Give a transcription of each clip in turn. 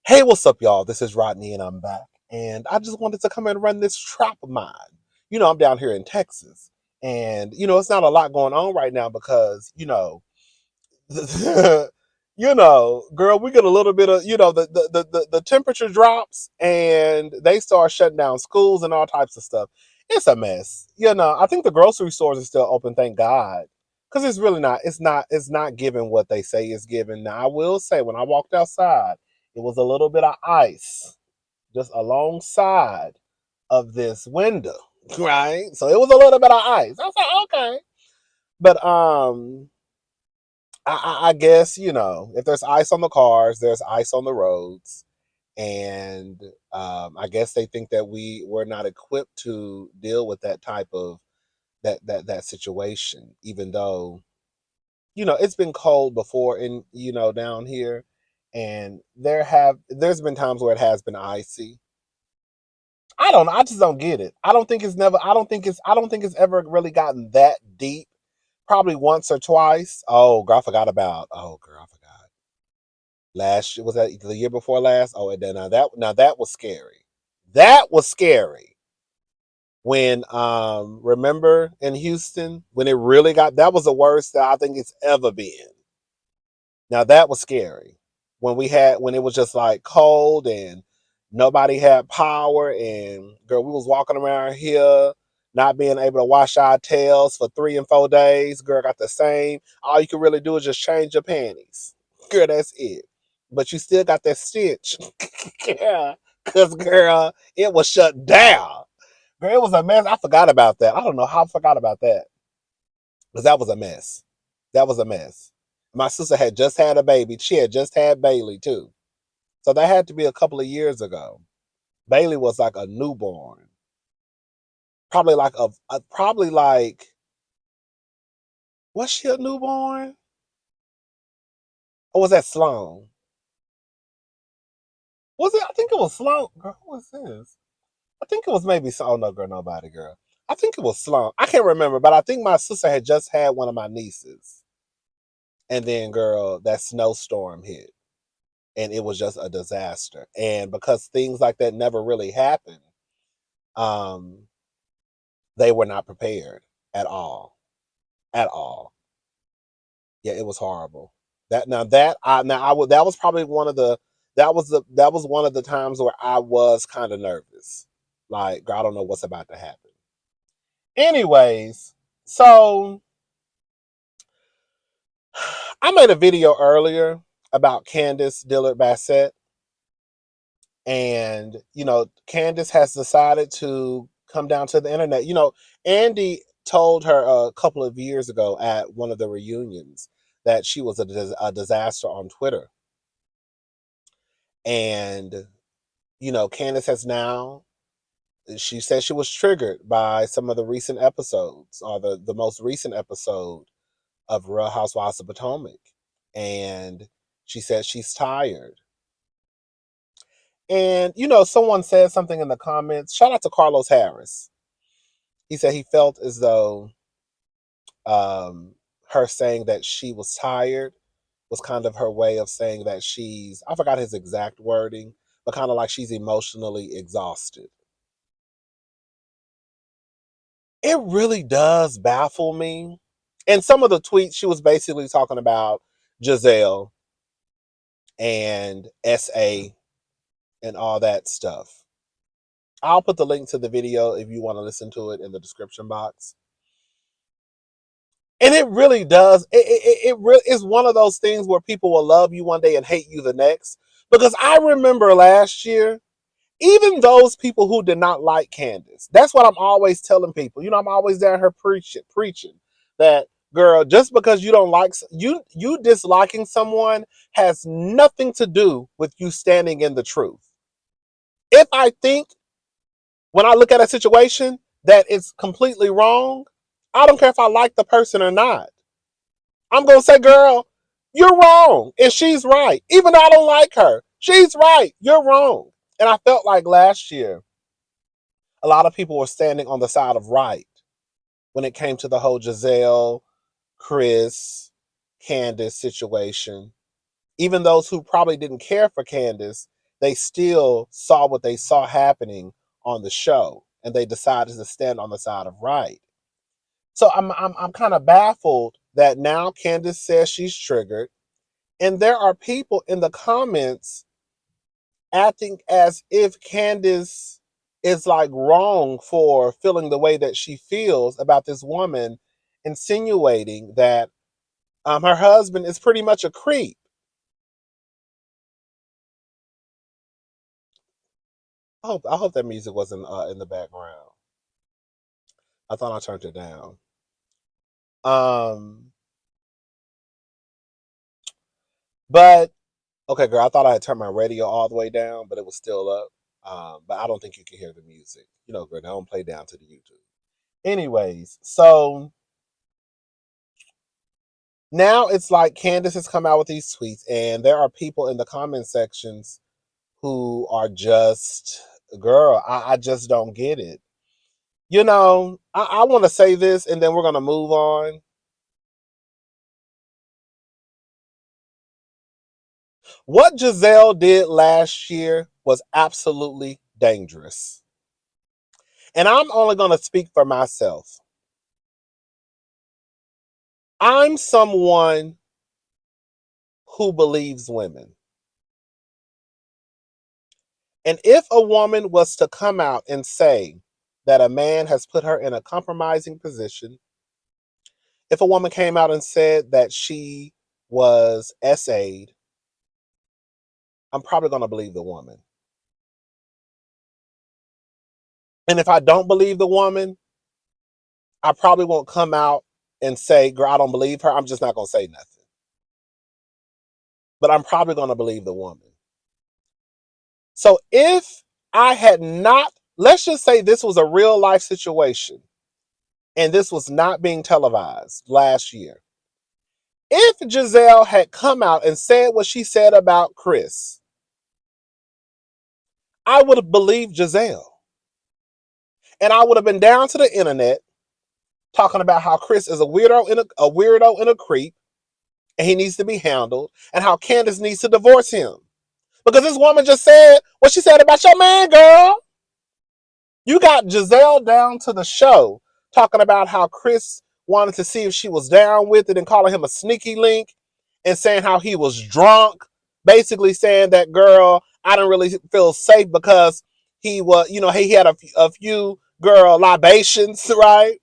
Hey, what's up, y'all? This is Rodney, and I'm back. And I just wanted to come and run this trap of mine. I'm down here in Texas, and it's not a lot going on right now because girl, we get a little bit of the temperature drops, and they start shutting down schools and all types of stuff. It's a mess. I think the grocery stores are still open, thank God, because it's really not. It's not giving what they say it's giving. Now, I will say, when I walked outside, it was a little bit of ice just alongside of this window, right? So it was a little bit of ice. I was like, okay. But I guess, if there's ice on the cars, there's ice on the roads. And I guess they think that we're not equipped to deal with that type of that situation, even though, it's been cold before in, down here. And there's been times where it has been icy. I don't know. I just don't get it. I don't think it's ever really gotten that deep. Probably once or twice. Oh, girl, I forgot about. Oh, girl, I forgot. Last year, was that the year before last? Oh, and then now that was scary. That was scary. When remember in Houston when it really got, that was the worst that I think it's ever been. Now that was scary. When it was just like cold and nobody had power, and girl, we was walking around here not being able to wash our tails for 3 and 4 days. Girl, got the same. All you can really do is just change your panties. Girl, that's it. But you still got that stench. Yeah. Cause girl, it was shut down. Girl, it was a mess. I forgot about that. I don't know how I forgot about that. Because that was a mess. That was a mess. My sister had just had a baby. She had just had Bailey too. So that had to be a couple of years ago. Bailey was like a newborn. Probably like was she a newborn? Or was that Sloan? Was it? I think it was Sloan. Girl, who was this? I think it was maybe, oh no, girl, nobody, girl. I think it was Sloan. I can't remember, but I think my sister had just had one of my nieces. And then, girl, that snowstorm hit. And it was just a disaster. And because things like that never really happen, um, they were not prepared at all. At all. Yeah, it was horrible. That was probably one of the that was one of the times where I was kind of nervous. Like, girl, I don't know what's about to happen. Anyways, so I made a video earlier about Candiace Dillard Bassett. And, Candiace has decided to come down to the internet. Andy told her a couple of years ago at one of the reunions that she was a disaster on Twitter. And, Candiace has now, she said she was triggered by some of the recent episodes, or the most recent episode of Real Housewives of Potomac. And she said she's tired. And, someone said something in the comments. Shout out to Carlos Harris. He said he felt as though her saying that she was tired was kind of her way of saying that I forgot his exact wording, but kind of like she's emotionally exhausted. It really does baffle me. And some of the tweets, she was basically talking about Gizelle and SA and all that stuff. I'll put the link to the video if you want to listen to it in the description box. And it really does. It really is one of those things where people will love you one day and hate you the next. Because I remember last year, even those people who did not like Candiace, that's what I'm always telling people. I'm always down here preaching that, girl, just because you don't like you disliking someone has nothing to do with you standing in the truth. If I think, when I look at a situation, that it's completely wrong, I don't care if I like the person or not. I'm going to say, girl, you're wrong. And she's right. Even though I don't like her, she's right. You're wrong. And I felt like last year, a lot of people were standing on the side of right when it came to the whole Gizelle, Chris, Candiace situation. Even those who probably didn't care for Candiace, they still saw what they saw happening on the show, and they decided to stand on the side of right. So I'm kind of baffled that now Candiace says she's triggered, and there are people in the comments acting as if Candiace is like wrong for feeling the way that she feels about this woman, insinuating that her husband is pretty much a creep. I hope that music wasn't in the background. I thought I turned it down. Um, but okay, girl, I thought I had turned my radio all the way down, but it was still up. But I don't think you can hear the music. You know, girl, they don't play down to the YouTube. Anyways, so now it's like Candiace has come out with these tweets, and there are people in the comment sections who are just, girl, I just don't get it. You know, I want to say this, and then we're going to move on. What Gizelle did last year was absolutely dangerous. And I'm only going to speak for myself. I'm someone who believes women. And if a woman was to come out and say that a man has put her in a compromising position, if a woman came out and said that she was SA'd, I'm probably going to believe the woman. And if I don't believe the woman, I probably won't come out and say, girl, I don't believe her. I'm just not going to say nothing. But I'm probably going to believe the woman. So if I had not, let's just say this was a real life situation and this was not being televised last year. If Gizelle had come out and said what she said about Chris, I would have believed Gizelle. And I would have been down to the internet talking about how Chris is a weirdo and a creep, and he needs to be handled, and how Candiace needs to divorce him. Because this woman just said what she said about your man, girl. You got Gizelle down to the show talking about how Chris wanted to see if she was down with it and calling him a sneaky link and saying how he was drunk. Basically saying that, girl, I didn't really feel safe because he was, he had a few, girl, libations, right?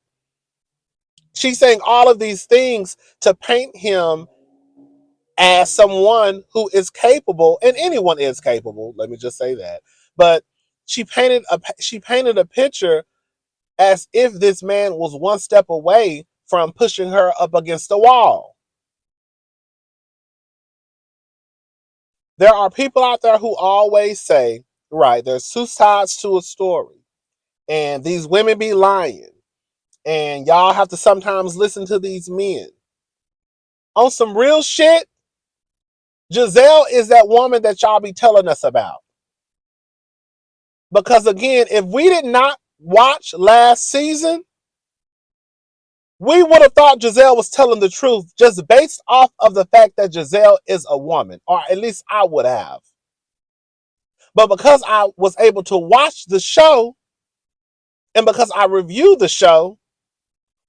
She's saying all of these things to paint him as someone who is capable, and anyone is capable, let me just say that. But she painted a picture as if this man was one step away from pushing her up against the wall. There are people out there who always say, right, there's two sides to a story. And these women be lying. And y'all have to sometimes listen to these men. On some real shit, Gizelle is that woman that y'all be telling us about. Because again, if we did not watch last season, we would have thought Gizelle was telling the truth just based off of the fact that Gizelle is a woman, or at least I would have. But because I was able to watch the show, and because I reviewed the show,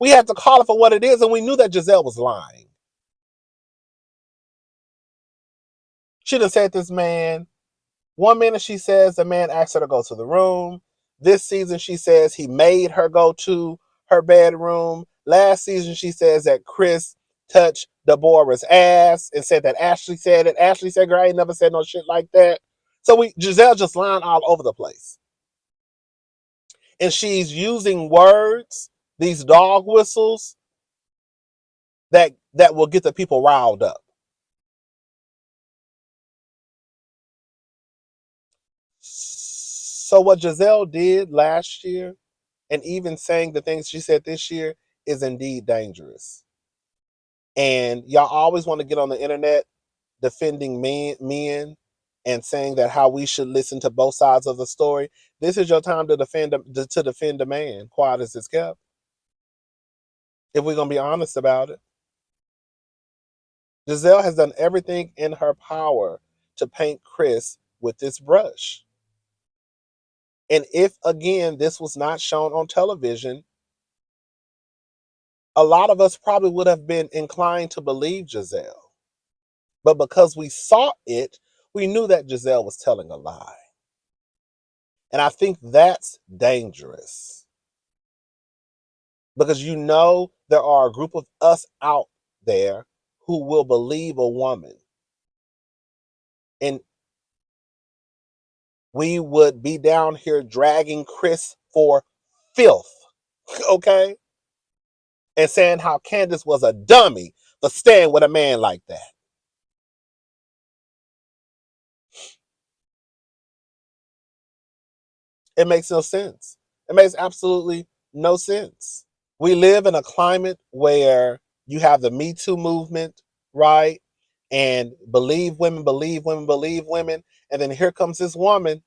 we had to call it for what it is, and we knew that Gizelle was lying. She done said this man, one minute she says the man asked her to go to the room. This season she says he made her go to her bedroom. Last season she says that Chris touched Deborah's ass and said that Ashley said it. Ashley said, girl, I ain't never said no shit like that. So Gizelle just lying all over the place. And she's using words, these dog whistles, that will get the people riled up. So what Gizelle did last year, and even saying the things she said this year, is indeed dangerous. And y'all always want to get on the internet defending men and saying that how we should listen to both sides of the story. This is your time to defend a man, quiet as it's kept. If we're going to be honest about it. Gizelle has done everything in her power to paint Chris with this brush. And if, again, this was not shown on television, a lot of us probably would have been inclined to believe Gizelle. But because we saw it, we knew that Gizelle was telling a lie. And I think that's dangerous. Because there are a group of us out there who will believe a woman. And we would be down here dragging Chris for filth. Okay? And saying how Candiace was a dummy for staying with a man like that. It makes no sense. It makes absolutely no sense. We live in a climate where you have the Me Too movement, right? And believe women, believe women, believe women. And then here comes this woman.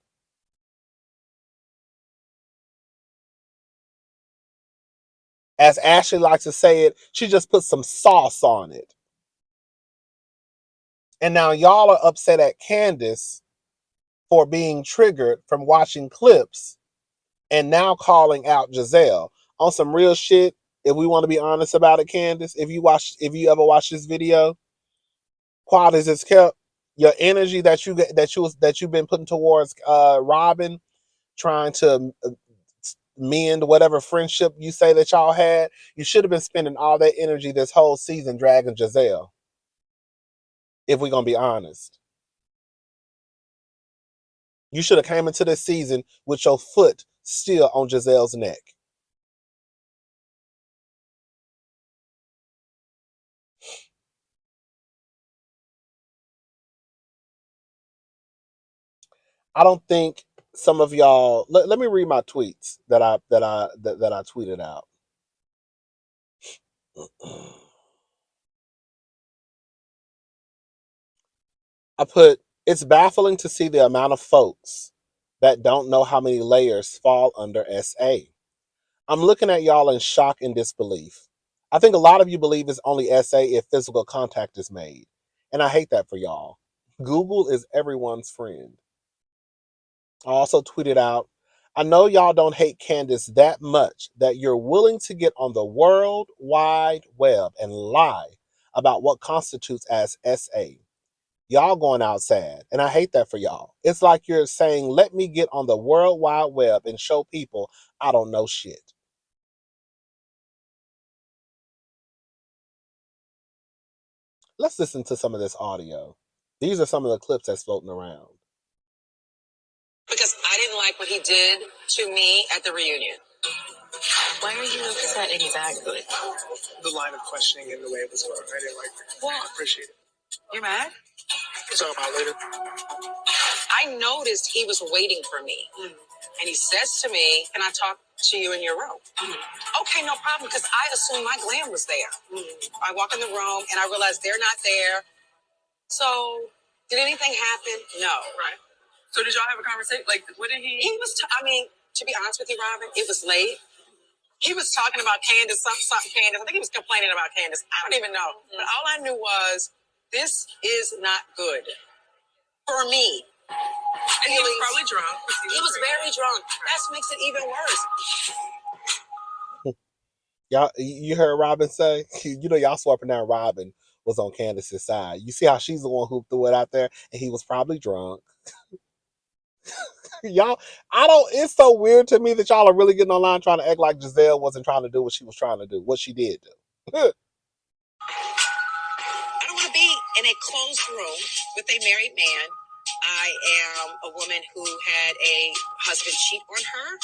As Ashley likes to say it, she just put some sauce on it. And now y'all are upset at Candiace for being triggered from watching clips and now calling out Gizelle. On some real shit, if we want to be honest about it, Candiace, if you ever watch this video, qualities is kept. Your energy that you've been putting towards Robin, trying to mend whatever friendship you say that y'all had, you should have been spending all that energy this whole season dragging Gizelle. If we're gonna be honest, you should have came into this season with your foot still on Gizelle's neck. I don't think some of y'all. Let me read my tweets that I tweeted out. I put, it's baffling to see the amount of folks that don't know how many layers fall under SA. I'm looking at y'all in shock and disbelief. I think a lot of you believe it's only SA if physical contact is made. And I hate that for y'all. Google is everyone's friend. I also tweeted out, I know y'all don't hate Candiace that much that you're willing to get on the World Wide Web and lie about what constitutes as SA. Y'all going out sad, and I hate that for y'all. It's like you're saying, let me get on the World Wide Web and show people I don't know shit. Let's listen to some of this audio. These are some of the clips that's floating around. Because I didn't like what he did to me at the reunion. Why are you upset exactly? The line of questioning and the way it was going. I didn't like it. Well, I appreciate it. You're mad? We'll talk about it later. I noticed he was waiting for me. And he says to me, can I talk to you in your room? Okay, no problem, because I assumed my glam was there. I walk in the room and I realize they're not there. So, did anything happen? No. Right. So did y'all have a conversation? Like, what did he... He was, to be honest with you, Robin, it was late. He was talking about Candiace, something Candiace. I think he was complaining about Candiace. I don't even know. But all I knew was, this is not good for me. And he was probably drunk. He was very drunk. That makes it even worse. Y'all, you heard Robin say, y'all swapping down Robin was on Candiace's side. You see how she's the one who threw it out there, and he was probably drunk. Y'all, it's so weird to me that y'all are really getting online trying to act like Gizelle wasn't trying to do what she was trying to do, what she did do. I don't want to be in a closed room with a married man. I am a woman who had a husband cheat on her.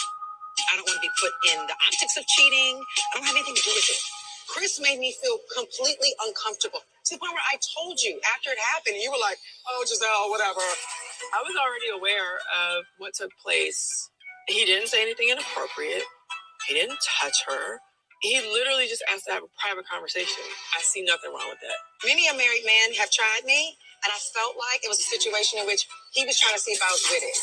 I don't want to be put in the optics of cheating. I don't have anything to do with it. Chris made me feel completely uncomfortable to the point where I told you after it happened, and you were like, oh, Gizelle, whatever. I was already aware of what took place. He didn't say anything inappropriate. He didn't touch her. He literally just asked to have a private conversation. I see nothing wrong with that. Many a married man have tried me, and I felt like it was a situation in which he was trying to see if I was with it.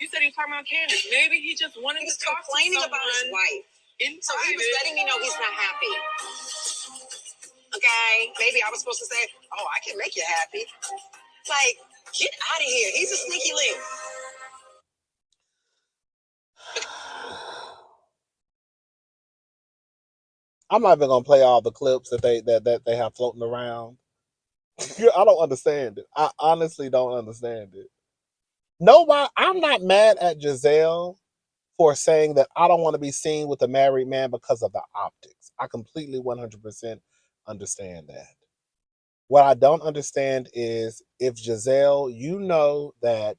You said he was talking about Candiace. Maybe he just wanted He was to talk complaining to about his wife. So he was letting me know he's not happy. Okay? Maybe I was supposed to say, oh, I can make you happy. Like, Get out of here. He's a sneaky link. I'm not even gonna play all the clips that they have floating around. I don't understand it. I honestly don't understand it. Nobody. I'm not mad at Gizelle for saying that I don't want to be seen with a married man because of the optics. I completely 100% understand that. What I don't understand is if Gizelle, you know that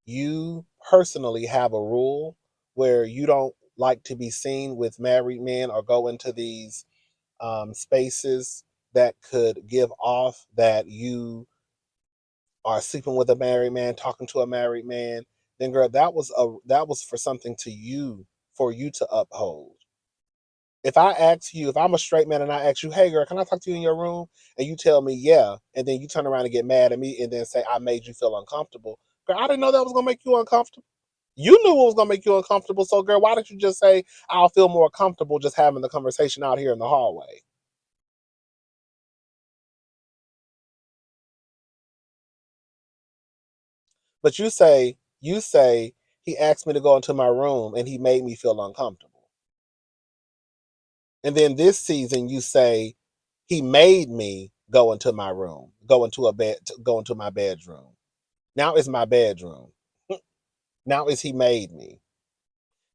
you personally have a rule where you don't like to be seen with married men or go into these spaces that could give off that you are sleeping with a married man, talking to a married man, then girl, that was for something to you, for you to uphold. If I ask you, if I'm a straight man and I ask you, hey girl, can I talk to you in your room? And you tell me yeah, and then you turn around and get mad at me and then say I made you feel uncomfortable. Girl, I didn't know that was gonna make you uncomfortable. You knew it was gonna make you uncomfortable. So girl, why didn't you just say I'll feel more comfortable just having the conversation out here in the hallway? But you say he asked me to go into my room and he made me feel uncomfortable. And then this season you say he made me go into my room, go into my bedroom. Now it's my bedroom. Now it's he made me.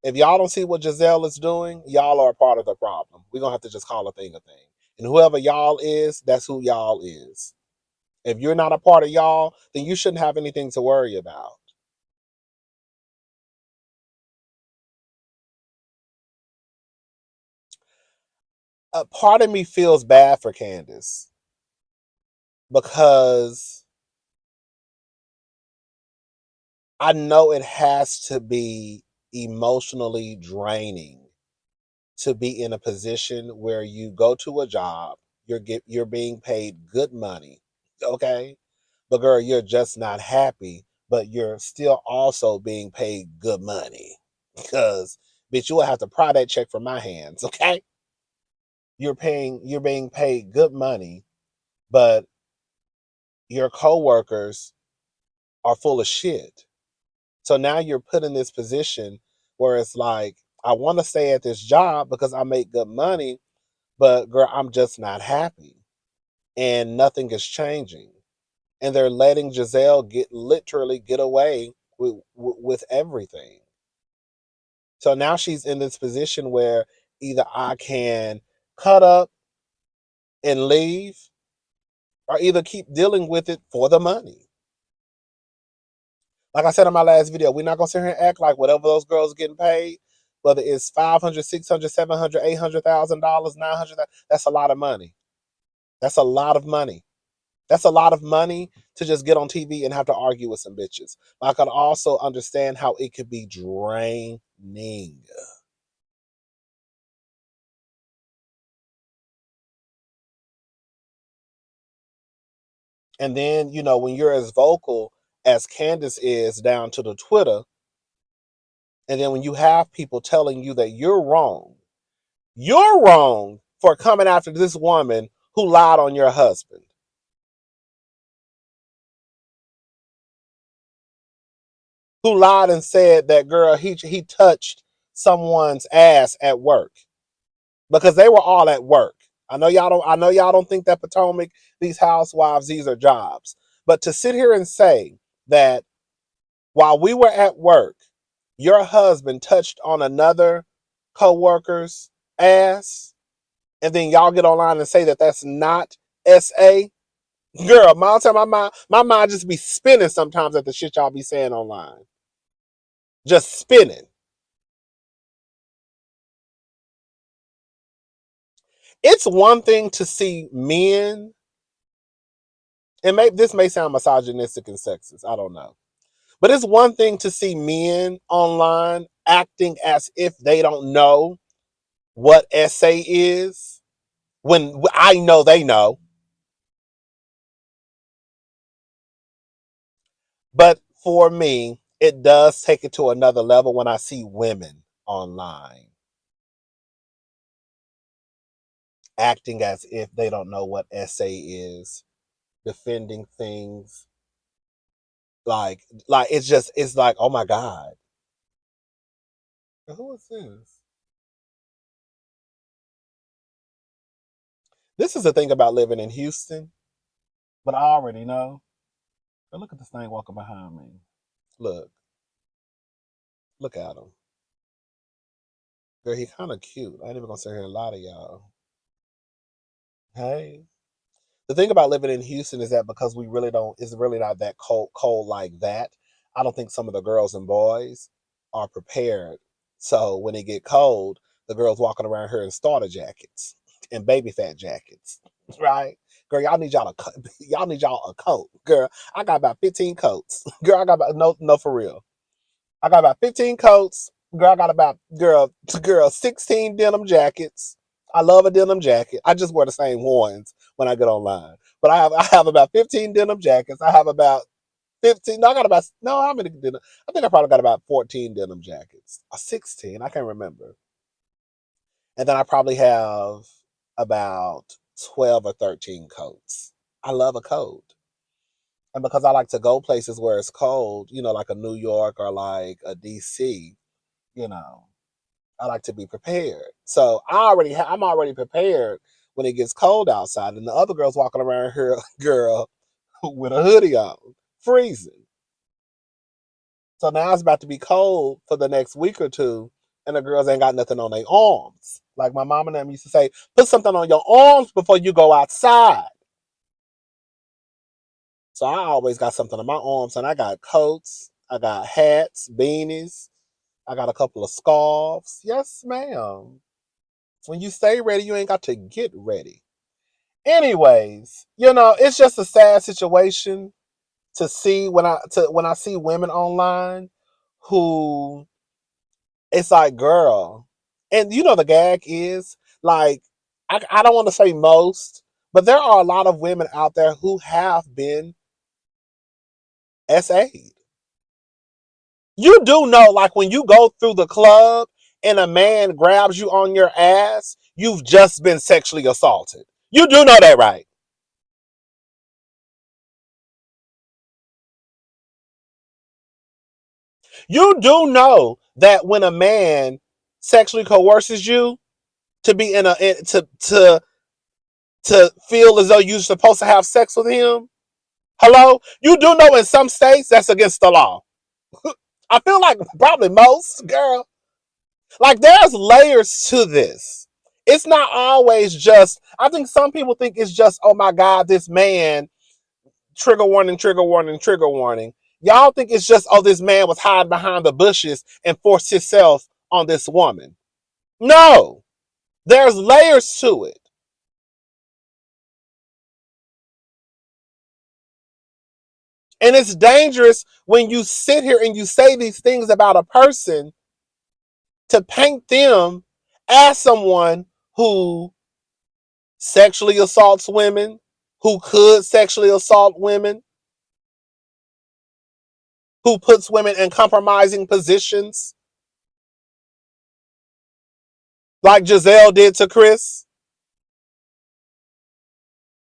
If y'all don't see what Gizelle is doing, y'all are a part of the problem. We're gonna have to just call a thing a thing. And whoever y'all is, that's who y'all is. If you're not a part of y'all, then you shouldn't have anything to worry about. A part of me feels bad for Candiace because I know it has to be emotionally draining to be in a position where you go to a job, you're being paid good money, okay? But girl, you're just not happy, but you're still also being paid good money because bitch, you will have to pry that check from my hands, okay? You're being paid good money, but your coworkers are full of shit. So now you're put in this position where it's like, I want to stay at this job because I make good money, but girl, I'm just not happy. And nothing is changing. And they're letting Gizelle literally get away with everything. So now she's in this position where either I can cut up and leave or either keep dealing with it for the money. Like I said in my last video, we're not gonna sit here and act like whatever those girls are getting paid, whether it's 500, 600, 700, $800,000, 900, that's a lot of money. That's a lot of money. That's a lot of money to just get on TV and have to argue with some bitches. But I could also understand how it could be draining. And then, you know, when you're as vocal as Candiace is down to the Twitter, and then when you have people telling you that you're wrong for coming after this woman who lied on your husband. Who lied and said that girl he touched someone's ass at work because they were all at work. I know y'all don't think that Potomac, these housewives, these are jobs. But to sit here and say that while we were at work, your husband touched on another co-worker's ass, and then y'all get online and say that that's not SA. Girl, my mind just be spinning sometimes at the shit y'all be saying online. Just spinning. It's one thing to see men, and this may sound misogynistic and sexist, I don't know. But it's one thing to see men online acting as if they don't know what SA is when I know they know. But for me, it does take it to another level when I see women online acting as if they don't know what SA is, defending things Like it's like, oh my God. Who is this? This is the thing about living in Houston, but I already know. But look at this thing walking behind me. Look, look at him. Girl, he kind of cute. I ain't even gonna sit here and lie to y'all. Hey. The thing about living in Houston is that because we really don't, it's really not that cold like that. I don't think some of the girls and boys are prepared. So when it get cold, the girls walking around here in starter jackets and baby fat jackets, right? Girl, y'all need y'all a coat. Girl, I got about 15 coats. Girl, I got about no for real. I got about 15 coats. Girl, I got about girl 16 denim jackets. I love a denim jacket. I just wear the same ones when I get online. But I have about 15 denim jackets. I have about 15. No, I got about no, how many denim? I think I probably got about 14 denim jackets. Or 16. I can't remember. And then I probably have about 12 or 13 coats. I love a coat. And because I like to go places where it's cold, like a New York or like a DC, you know, I like to be prepared. So I'm already prepared when it gets cold outside, and the other girls walking around here, girl, with a hoodie on, freezing. So now it's about to be cold for the next week or two, and the girls ain't got nothing on their arms. Like my mom and them used to say, put something on your arms before you go outside. So I always got something on my arms, and I got coats, I got hats, beanies, I got a couple of scarves. Yes, ma'am. When you stay ready, you ain't got to get ready. Anyways, it's just a sad situation to see when I see women online who it's like, girl, and the gag is like, I don't want to say most, but there are a lot of women out there who have been SA'd. You do know, like when you go through the club and a man grabs you on your ass, you've just been sexually assaulted. You do know that, right? You do know that when a man sexually coerces you to be to feel as though you're supposed to have sex with him. Hello? You do know in some states that's against the law. I feel like probably most, girl. Like there's layers to this. It's not always just, I think some people think it's just, oh my God, this man, trigger warning, trigger warning, trigger warning. Y'all think it's just, oh, this man was hiding behind the bushes and forced himself on this woman. No, there's layers to it. And it's dangerous when you sit here and you say these things about a person to paint them as someone who sexually assaults women, who could sexually assault women, who puts women in compromising positions, like Gizelle did to Chris.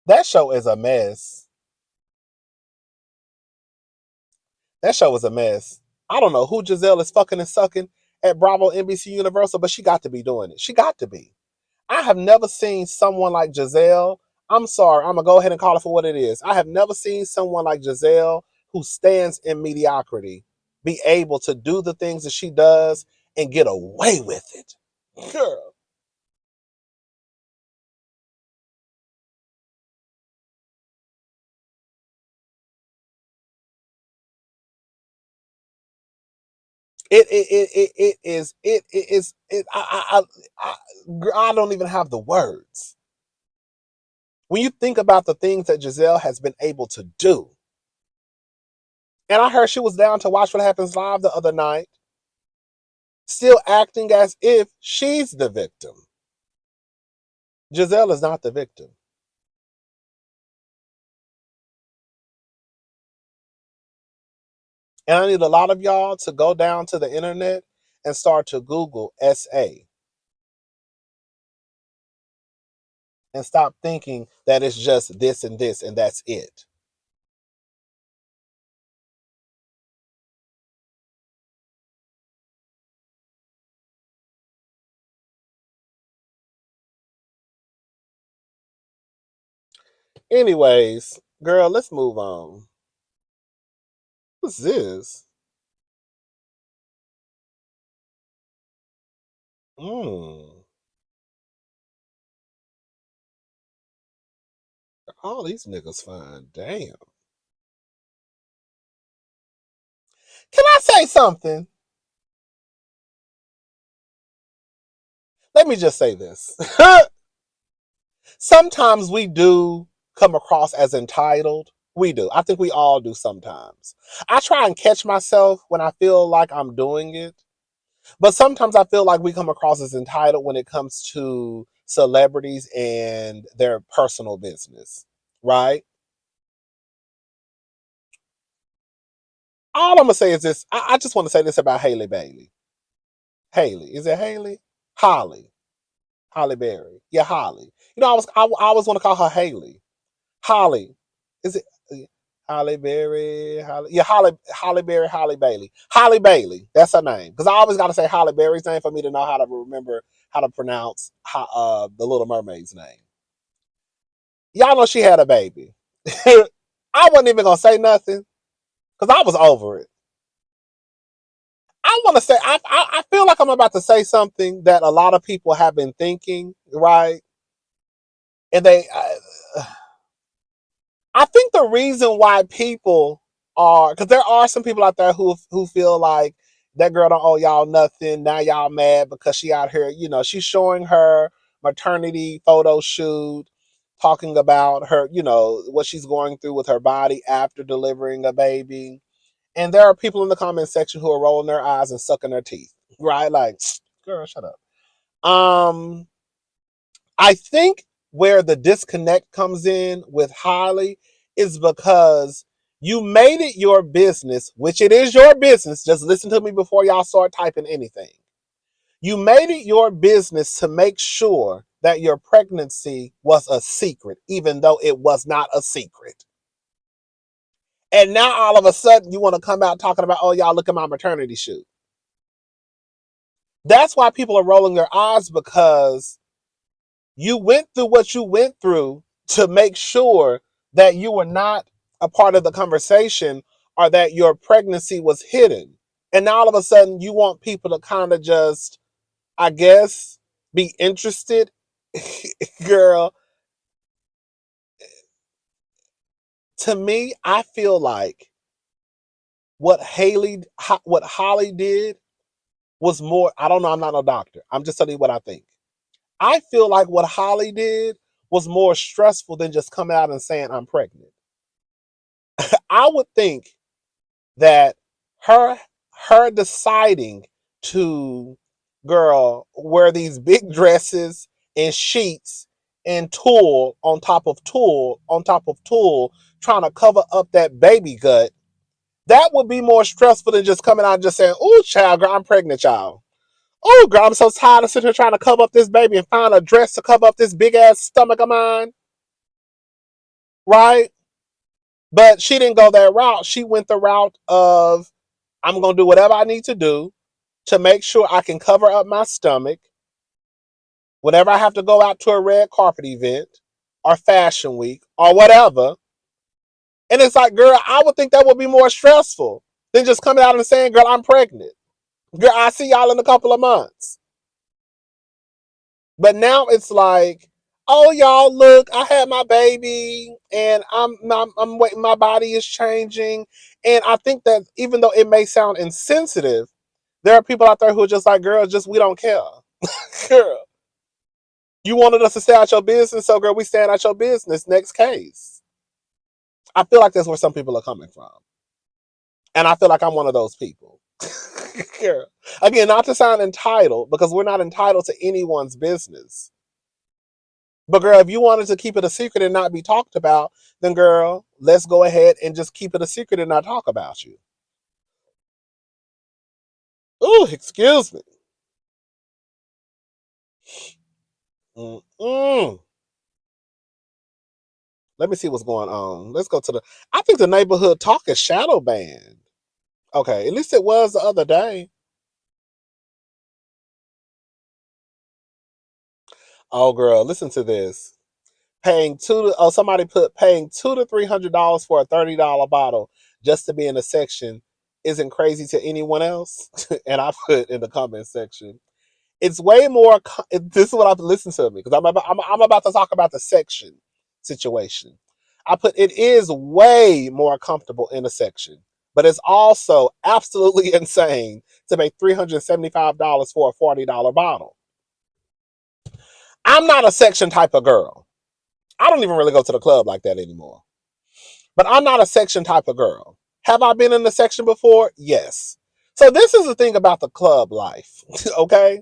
That show is a mess. That show is a mess. I don't know who Gizelle is fucking and sucking at Bravo, NBC Universal, but she got to be doing it. She got to be. I have never seen someone like Gizelle. I'm sorry, I'm going to go ahead and call it for what it is. I have never seen someone like Gizelle who stands in mediocrity be able to do the things that she does and get away with it. Girl. It is I don't even have the words. When you think about the things that Gizelle has been able to do, and I heard she was down to Watch What Happens Live the other night, still acting as if she's the victim. Gizelle is not the victim. And I need a lot of y'all to go down to the internet and start to Google SA and stop thinking that it's just this and that's it. Anyways, girl, let's move on. What's this? Mm. All these niggas fine. Damn. Can I say something? Let me just say this. Sometimes we do come across as entitled. We do. I think we all do sometimes. I try and catch myself when I feel like I'm doing it. But sometimes I feel like we come across as entitled when it comes to celebrities and their personal business, right? All I'm gonna say is this. I just want to say this about Halle Bailey. Haley, is it Haley? Holly, Holly Berry. Yeah, Holly. You know, I always want to call her Haley. Holly, is it Holly Berry? Holly, yeah, Holly Berry, Holly Bailey, Holly Bailey. That's her name because I always got to say Holly Berry's name for me to know how to remember how to pronounce the Little Mermaid's name. Y'all know she had a baby. I wasn't even gonna say nothing because I was over it. I want to say I feel like I'm about to say something that a lot of people have been thinking, right? And I think the reason why people are because there are some people out there who feel like that girl don't owe y'all nothing. Now y'all mad because she out here, you know, she's showing her maternity photo shoot, talking about her, you know, what she's going through with her body after delivering a baby. And there are people in the comment section who are rolling their eyes and sucking their teeth, right? Like, girl, shut up. I think where the disconnect comes in with Holly is because you made it your business, which it is your business. Just listen to me before y'all start typing anything. You made it your business to make sure that your pregnancy was a secret, even though it was not a secret. And now all of a sudden you want to come out talking about, oh, y'all look at my maternity shoot. That's why people are rolling their eyes because you went through what you went through to make sure that you were not a part of the conversation or that your pregnancy was hidden. And now all of a sudden you want people to kind of just, I guess, be interested. Girl, to me, I feel like what Holly did was more, I don't know, I'm not a doctor. I'm just telling you what I think. I feel like what Holly did was more stressful than just coming out and saying I'm pregnant. I would think that her her deciding to girl wear these big dresses and sheets and tulle on top of tulle on top of tulle trying to cover up that baby gut, that would be more stressful than just coming out and just saying, "Oh, child, girl, I'm pregnant, child. Oh, girl, I'm so tired of sitting here trying to cover up this baby and find a dress to cover up this big ass stomach of mine." Right? But she didn't go that route. She went the route of I'm going to do whatever I need to do to make sure I can cover up my stomach whenever I have to go out to a red carpet event or fashion week or whatever. And it's like, girl, I would think that would be more stressful than just coming out and saying, girl, I'm pregnant. Girl, I see y'all in a couple of months. But now it's like, oh, y'all, look, I had my baby and I'm waiting, my body is changing. And I think that even though it may sound insensitive, there are people out there who are just like, girl, just we don't care. Girl, you wanted us to stay out your business, so girl, we stand out your business. Next case. I feel like that's where some people are coming from. And I feel like I'm one of those people. Girl. Again, not to sound entitled, because we're not entitled to anyone's business. But girl, if you wanted to keep it a secret and not be talked about, then girl, let's go ahead and just keep it a secret and not talk about you. Oh, excuse me. Mm-mm. Let me see what's going on. Let's go to I think the neighborhood talk is shadow banned. Okay, at least it was the other day. Oh, girl, listen to this. Paying somebody put paying $200 to $300 for a $30 bottle just to be in a section isn't crazy to anyone else. And I put in the comment section, it's way more. This is what I've listened to me because I'm about to talk about the section situation. I put it is way more comfortable in a section, but it's also absolutely insane to pay $375 for a $40 bottle. I'm not a section type of girl. I don't even really go to the club like that anymore. But I'm not a section type of girl. Have I been in the section before? Yes. So this is the thing about the club life, okay?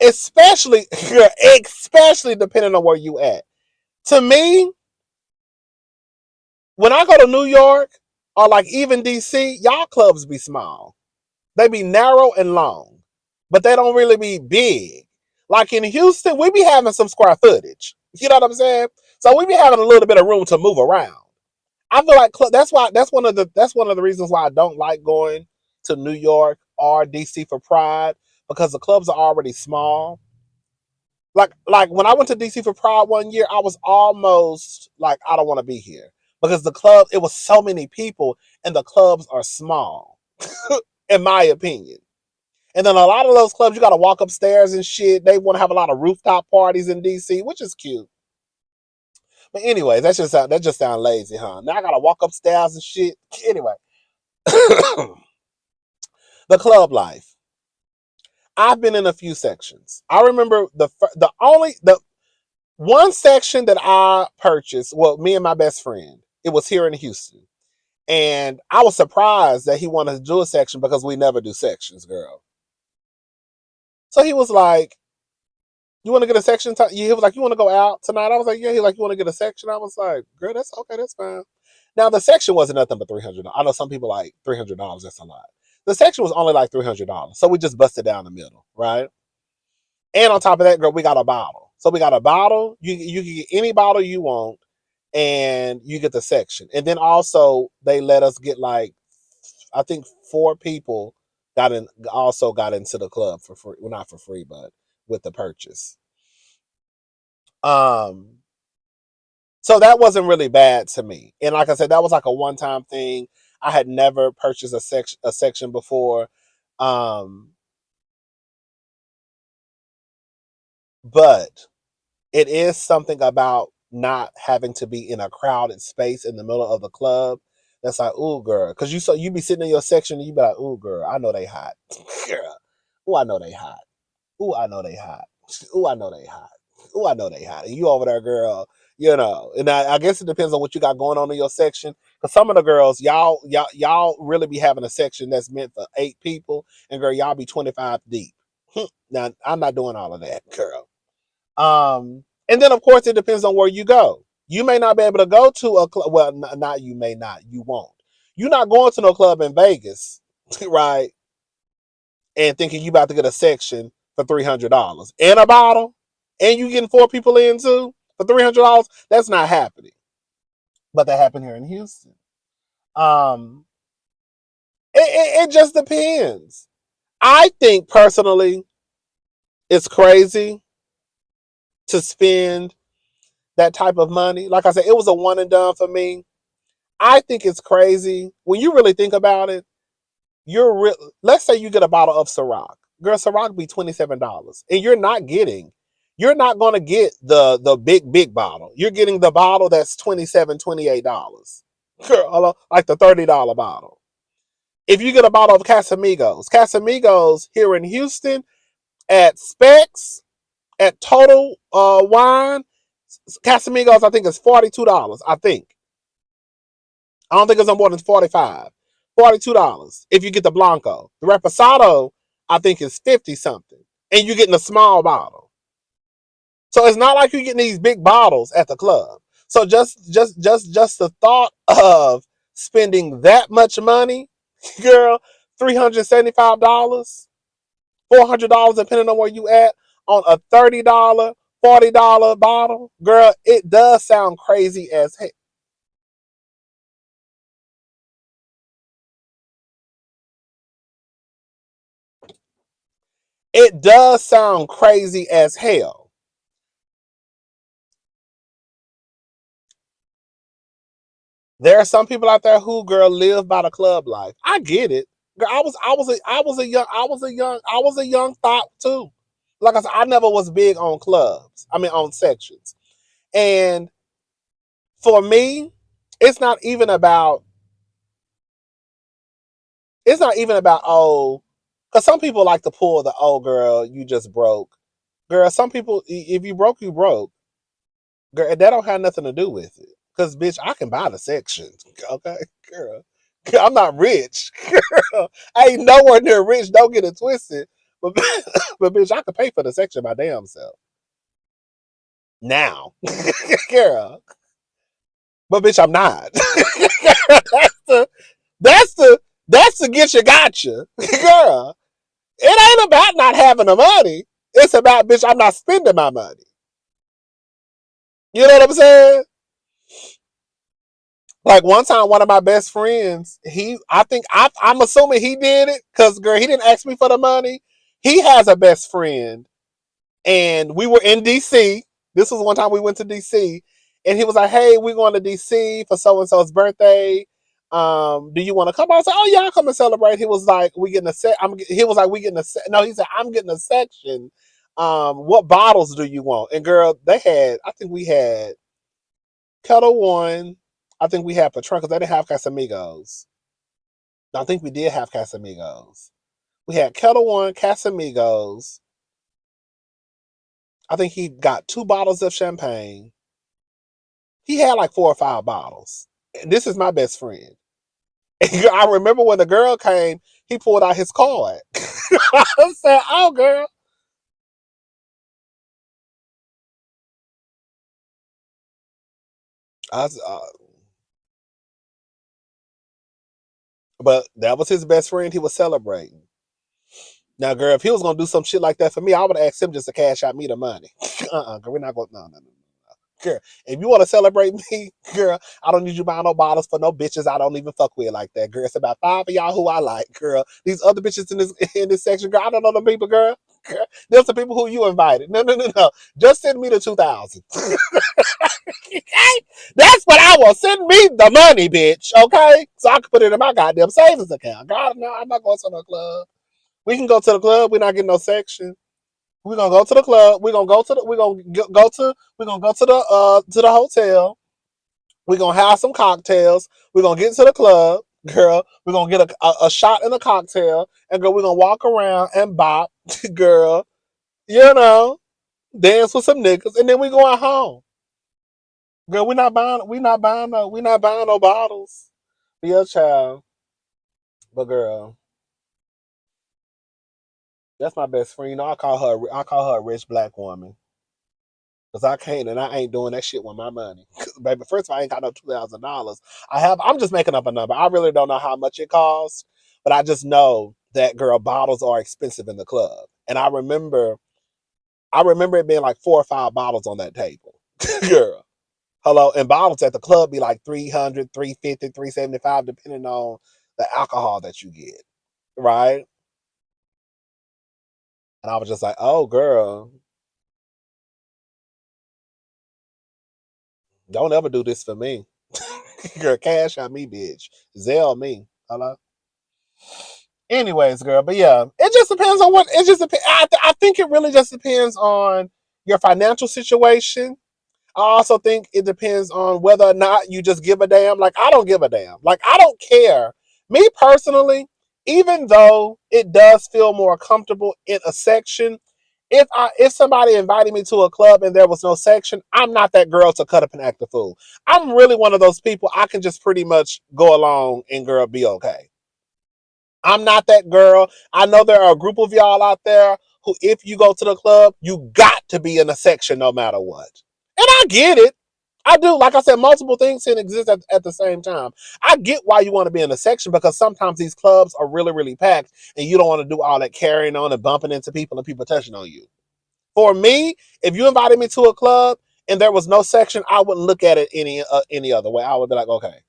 Especially depending on where you at. To me, when I go to New York or like even DC, y'all clubs be small. They be narrow and long, but they don't really be big. Like in Houston, we be having some square footage. You know what I'm saying? So we be having a little bit of room to move around. I feel like that's one of the reasons why I don't like going to New York or DC for Pride, because the clubs are already small. Like when I went to DC for Pride one year, I was almost like, I don't want to be here because the club, it was so many people and the clubs are small, in my opinion. And then a lot of those clubs, you got to walk upstairs and shit. They want to have a lot of rooftop parties in DC, which is cute. But anyway, that just sound lazy, huh? Now I gotta walk upstairs and shit. Anyway, the club life. I've been in a few sections. I remember the one section that I purchased. Well, me and my best friend. It was here in Houston, and I was surprised that he wanted to do a section because we never do sections, girl. So he was like, "You want to get a section?" He was like, "You want to go out tonight?" I was like, "Yeah." He was like, "You want to get a section?" I was like, "Girl, that's okay. That's fine." Now the section wasn't nothing but $300. I know some people like $300. That's a lot. The section was only like $300, so we just busted down the middle, right? And on top of that, girl, we got a bottle. So we got a bottle. You can get any bottle you want, and you get the section. And then also they let us get like, I think 4 people got into the club for free. Well, not for free, but with the purchase. Um, so that wasn't really bad to me. And like I said, that was like a one-time thing. I had never purchased a section before. Um, but it is something about not having to be in a crowded space in the middle of the club. That's like, ooh, girl. Cause you be sitting in your section and you be like, ooh, girl, I know they hot. Girl. Ooh, I know they hot. Ooh, I know they hot. Ooh, I know they hot. Ooh, I know they hot. And you over there, girl, And I guess it depends on what you got going on in your section. Cause some of the girls, y'all really be having a section that's meant for 8 people, and girl, y'all be 25 deep. Now, I'm not doing all of that, girl. And then of course it depends on where you go. You may not be able to go to a club. Well, not you may not. You won't. You're not going to no club in Vegas, right? And thinking you about to get a section for $300 and a bottle, and you getting 4 people in too for $300. That's not happening. But that happened here in Houston. Um, it just depends. I think personally, it's crazy to spend that type of money. Like I said, it was a one and done for me. I think it's crazy when you really think about it. Let's say you get a bottle of Ciroc. Girl, Ciroc be $27, and you're not going to get the big bottle. You're getting the bottle that's $27, $28. Girl, like the $30 bottle. If you get a bottle of Casamigos here in Houston at Specs, at Total Wine, Casamigos I think is $42. I think. I don't think it's no more than 45. $42 if you get the Blanco. The Reposado, I think, is 50 something. And you're getting a small bottle. So it's not like you're getting these big bottles at the club. So just the thought of spending that much money, girl, $375, $400, depending on where you at, on a $30, $40 bottle, girl, it does sound crazy as heck. It does sound crazy as hell. There are some people out there who, girl, live by the club life. I get it. Girl, I was a young thought too. Like I said, I never was big on clubs. I mean, on sections. And for me, it's not even about. It's not even about because some people like to pull the girl, you just broke. Girl, some people, if you broke, you broke. Girl, that don't have nothing to do with it. Cause bitch, I can buy the section. Okay, girl. I'm not rich. Girl, I ain't nowhere near rich. Don't get it twisted. But, but bitch, I can pay for the section my damn self. Now. Girl. But bitch, I'm not. that's the that's the get you gotcha. Girl. It ain't about not having the money. It's about, bitch, I'm not spending my money. You know what I'm saying? Like one time, one of my best friends, I'm assuming he did it because, girl, he didn't ask me for the money. He has a best friend, and we were in DC. This was one time we went to DC, and he was like, "Hey, we're going to DC for so and so's birthday. Do you want to come?" I was like, "Oh yeah, I'll come and celebrate." He was like, "We getting a set." He was like, "We getting a set." No, he said, "I'm getting a section. What bottles do you want?" And girl, they had. I think we had Kettle One. I think we had Patron because they didn't have Casamigos. I think we did have Casamigos. We had Kettle One, Casamigos. I think he got 2 bottles of champagne. He had like 4 or 5 bottles. And this is my best friend. And I remember when the girl came, he pulled out his card. I said, "Oh, girl." I, but that was his best friend he was celebrating. Now, girl, if he was gonna do some shit like that for me, I would have asked him just to cash out me the money. Girl, we're not going. No, no, no, no. Girl, if you want to celebrate me, girl, I don't need you buying no bottles for no bitches I don't even fuck with like that. Girl, it's about 5 of y'all who I like, girl. These other bitches in this section, girl, I don't know them people, girl. Girl, there's the people who you invited. No, no, no, no. Just send me the 2,000. That's what I want. Send me the money, bitch. Okay, so I can put it in my goddamn savings account. God, no, I'm not going to no club. We can go to the club. We're not getting no section. We're gonna go to the club. We're gonna go to the. We're gonna go to the hotel. We're gonna have some cocktails. We're gonna get to the club, girl. We're gonna get a shot and a cocktail, and girl, we're gonna walk around and bop, girl. You know, dance with some niggas, and then we going home. Girl, we're not buying no bottles. Yeah, child. But girl, that's my best friend. You know, I call her a rich black woman. Cause I can't and I ain't doing that shit with my money. Baby, first of all, I ain't got no $2,000. I'm just making up a number. I really don't know how much it costs, but I just know that, girl, bottles are expensive in the club. And I remember it being like 4 or 5 bottles on that table. Girl. Hello. And bottles at the club be like 300, 350, 375, depending on the alcohol that you get. Right? And I was just like, oh girl, don't ever do this for me. Girl, cash on me, bitch. Zell me. Hello. Anyways, girl, but yeah, it just depends on what. It just depends. I think it really just depends on your financial situation. I also think it depends on whether or not you just give a damn. Like I don't give a damn. Like I don't care. Me personally, even though it does feel more comfortable in a section, if somebody invited me to a club and there was no section, I'm not that girl to cut up and act a fool. I'm really one of those people I can just pretty much go along and girl be okay. I'm not that girl. I know there are a group of y'all out there who, if you go to the club, you got to be in a section no matter what. And I get it. I do. Like I said, multiple things can exist at the same time. I get why you want to be in a section because sometimes these clubs are really, really packed and you don't want to do all that carrying on and bumping into people and people touching on you. For me, if you invited me to a club and there was no section, I wouldn't look at it any other way. I would be like, okay,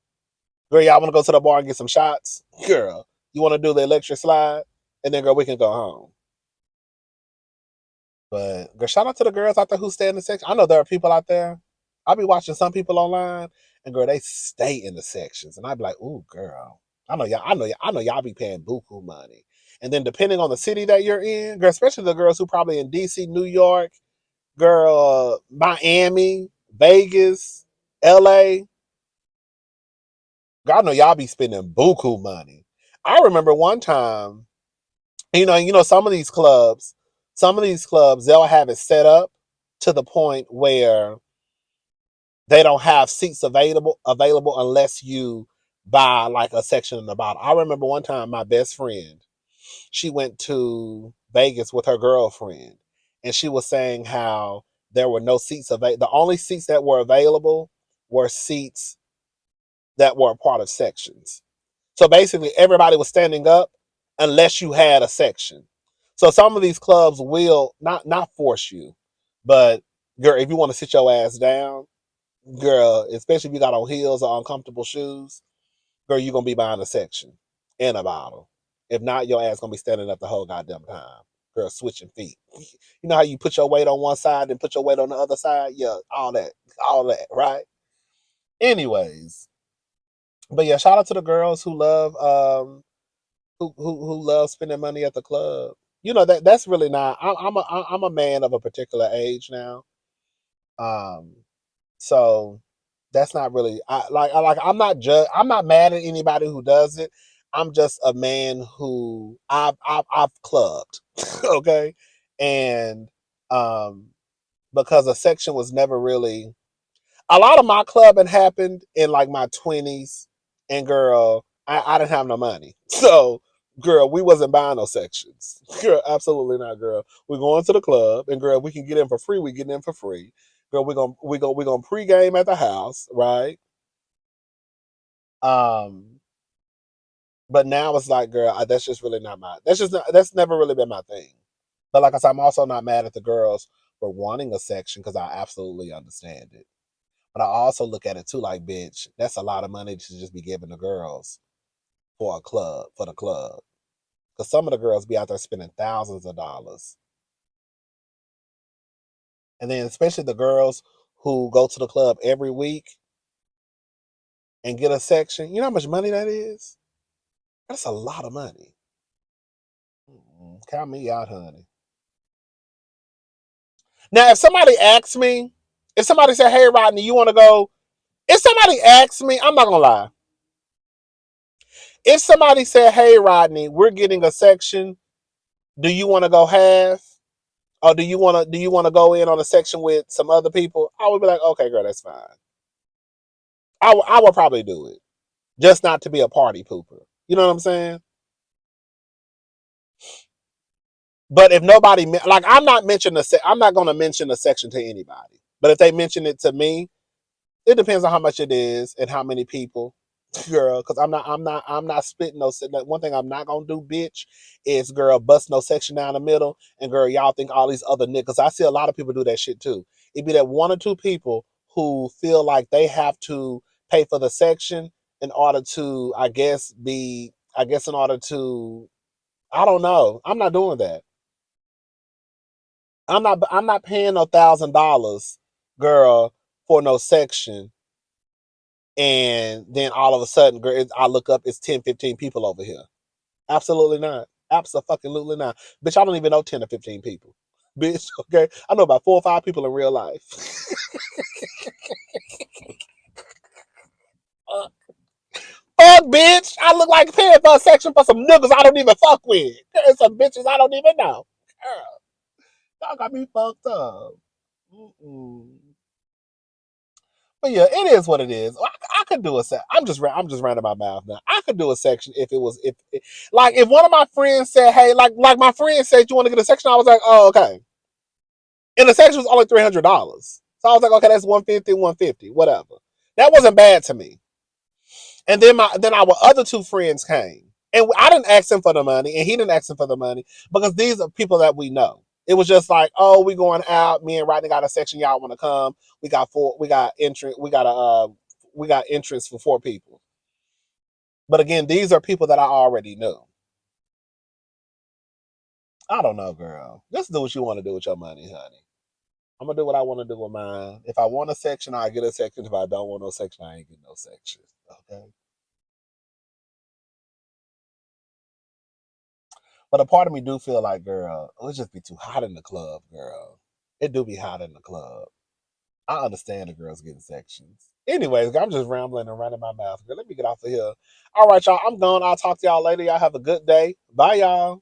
girl, y'all want to go to the bar and get some shots? Girl, you want to do the electric slide? And then, girl, we can go home. But, girl, shout out to the girls out there who stay in the section. I know there are people out there. I'll be watching some people online, And girl, they stay in the sections. And I'd be like, ooh, girl. I know y'all be paying buku money. And then depending on the city that you're in, girl, especially the girls who probably in DC, New York, girl, Miami, Vegas, LA, girl, I know y'all be spending buku money. I remember one time, some of these clubs, they'll have it set up to the point where they don't have seats available unless you buy like a section in the bottom. I remember one time my best friend, she went to Vegas with her girlfriend, and she was saying how there were no seats available. The only seats that were available were seats that were a part of sections. So basically, everybody was standing up unless you had a section. So some of these clubs will not force you, but girl, if you want to sit your ass down, girl, especially if you got on heels or uncomfortable shoes, girl, you're gonna be buying a section and a bottle. If not, your ass gonna be standing up the whole goddamn time. Girl, switching feet. You know how you put your weight on one side and put your weight on the other side? Yeah, all that, right? Anyways, but yeah, shout out to the girls who love who love spending money at the club. That's really not. I'm a man of a particular age now. Um, so that's not really. I'm not mad at anybody who does it. I'm just a man who I've clubbed, okay, and um, because a section was never really a lot of my clubbing happened in like my 20s, and girl, I didn't have no money. So, girl, we wasn't buying no sections. Girl, absolutely not, girl. We're going to the club, and girl, we can get in for free. We get in for free. Girl, we're gonna pregame at the house, right? Um, but now it's like, girl, that's just really not my. That's never really been my thing. But like I said, I'm also not mad at the girls for wanting a section because I absolutely understand it. But I also look at it too, like, bitch, that's a lot of money to just be giving the girls for the club. Because some of the girls be out there spending thousands of dollars. And then especially the girls who go to the club every week and get a section. You know how much money that is? That's a lot of money. Count me out, honey. Now, if somebody said, hey, Rodney, you want to go? If somebody asks me, I'm not going to lie. If somebody said, hey, Rodney, we're getting a section, do you want to go half? Or do you want to go in on a section with some other people? I would be like, okay, girl, that's fine. I would probably do it, just not to be a party pooper. You know what I'm saying? But if nobody like, I'm not going to mention a section to anybody. But if they mention it to me, it depends on how much it is and how many people, girl. Because I'm not splitting no. One thing I'm not gonna do, bitch, is girl bust no section down the middle, and girl, y'all think all these other niggas. I see a lot of people do that shit too. It be that one or two people who feel like they have to pay for the section in order to, in order to, I don't know. I'm not doing that. I'm not paying no $1,000, girl, for no section, and then all of a sudden, girl, I look up, it's 10, 15 people over here. Absolutely not. Absolutely not. Bitch, I don't even know 10 or 15 people. Bitch, okay? I know about 4 or 5 people in real life. Fuck, bitch. I look like paying for a section for some niggas I don't even fuck with. There's some bitches I don't even know. Girl, y'all got me fucked up. Mm-mm. But yeah, it is what it is. I could do a set. I'm just running my mouth now. I could do a section if it was like if one of my friends said, hey, like my friend said, you want to get a section? I was like, oh, okay. And the section was only $300, so I was like, okay, that's 150, whatever. That wasn't bad to me. And then our other 2 friends came, and I didn't ask him for the money, and he didn't ask him for the money because these are people that we know. It was just like, oh, we going out. Me and Rodney got a section. Y'all want to come? We got 4. We got entrance. We got entrance for 4 people. But again, these are people that I already knew. I don't know, girl. Just do what you want to do with your money, honey. I'm gonna do what I want to do with mine. If I want a section, I get a section. If I don't want no section, I ain't getting no section. Okay. But a part of me do feel like, girl, it would just be too hot in the club, girl. It do be hot in the club. I understand the girls getting sections. Anyways, I'm just rambling and running my mouth. Girl, let me get off of here. All right, y'all. I'm gone. I'll talk to y'all later. Y'all have a good day. Bye, y'all.